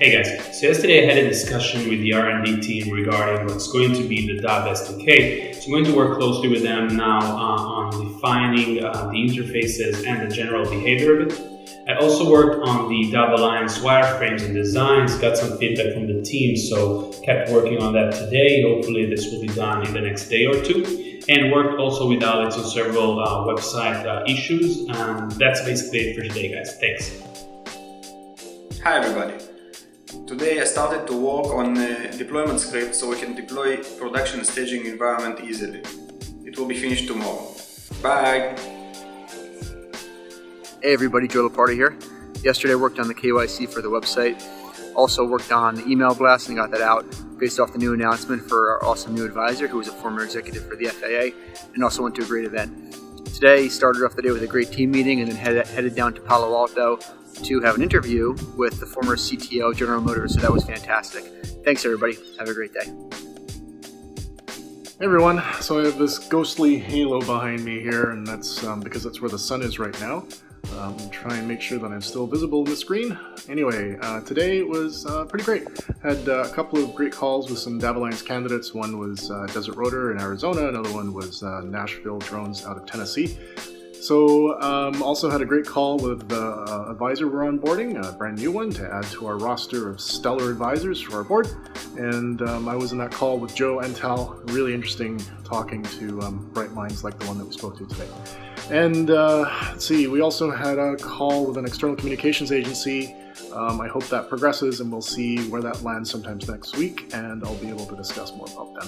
Hey guys, so yesterday I had a discussion with the R&D team regarding what's going to be the DAV SDK. So I'm going to work closely with them now on defining the interfaces and the general behavior of it. I also worked on the DAV Alliance wireframes and designs, got some feedback from the team, so kept working on that today. Hopefully this will be done in the next day or two. And worked also with Alex on several website issues. That's basically it for today, guys. Thanks. Hi everybody. Today I started to work on a deployment script so we can deploy production staging environment easily. It will be finished tomorrow. Bye! Hey everybody, Joe Laparta here. Yesterday I worked on the KYC for the website. Also worked on the email blast and got that out based off the new announcement for our awesome new advisor who was a former executive for the FAA and also went to a great event. Today started off the day with a great team meeting and then headed down to Palo Alto to have an interview with the former CTO, General Motors, so that was fantastic. Thanks everybody, have a great day. Hey everyone, so I have this ghostly halo behind me here, and that's because that's where the sun is right now. I'm trying to make sure that I'm still visible on the screen. Anyway, today was pretty great. Had a couple of great calls with some DAV Alliance candidates. One was Desert Rotor in Arizona, another one was Nashville Drones out of Tennessee. So also had a great call with the advisor we're onboarding, a brand new one to add to our roster of stellar advisors for our board. And I was in that call with Joe and Tal, really interesting talking to bright minds like the one that we spoke to today. And let's see, we also had a call with an external communications agency. I hope that progresses and we'll see where that lands sometimes next week and I'll be able to discuss more about them.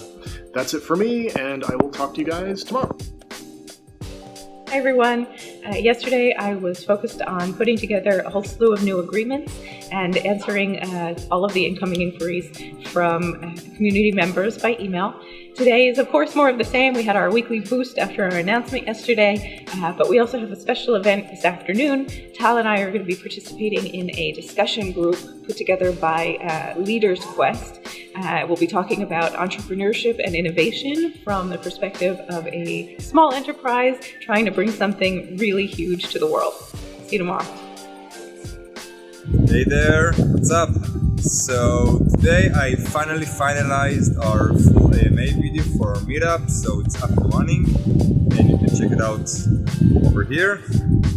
That's it for me and I will talk to you guys tomorrow. Hi everyone. Yesterday I was focused on putting together a whole slew of new agreements and answering all of the incoming inquiries from community members by email. Today is of course more of the same. We had our weekly boost after our announcement yesterday, but we also have a special event this afternoon. Tal and I are going to be participating in a discussion group put together by Leaders Quest. We'll be talking about entrepreneurship and innovation from the perspective of a small enterprise trying to bring something really huge to the world. See you tomorrow. Hey there, what's up? So today I finally finalized our full AMA video for our meetup, so it's up and running and you can check it out over here.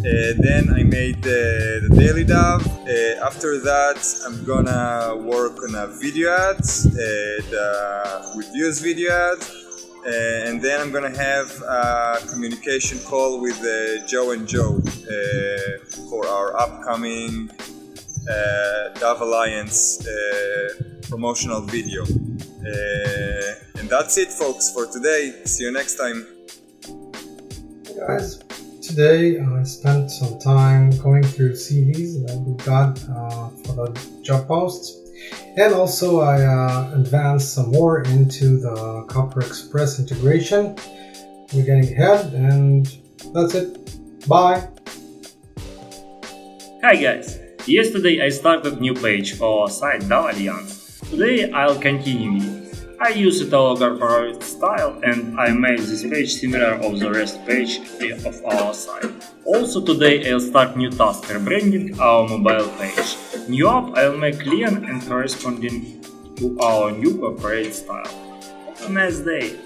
Then I made the DailyDAV. After that I'm gonna work on a video ad, the reviews video ad, and then I'm gonna have a communication call with Joe and Joe for our upcoming DAV Alliance promotional video. And that's it folks for today. See you next time. Hey guys, today I spent some time going through CVs that we got for the job posts, and also I advanced some more into the Copper Express integration. We're getting ahead and that's it. Bye! Hi guys! Yesterday I started a new page for site DAV Alliance. Today I'll continue it. I used our corporate style and I made this page similar of the rest page of our site. Also today I'll start new task rebranding our mobile page. New app I'll make clean and corresponding to our new corporate style. Have a nice day!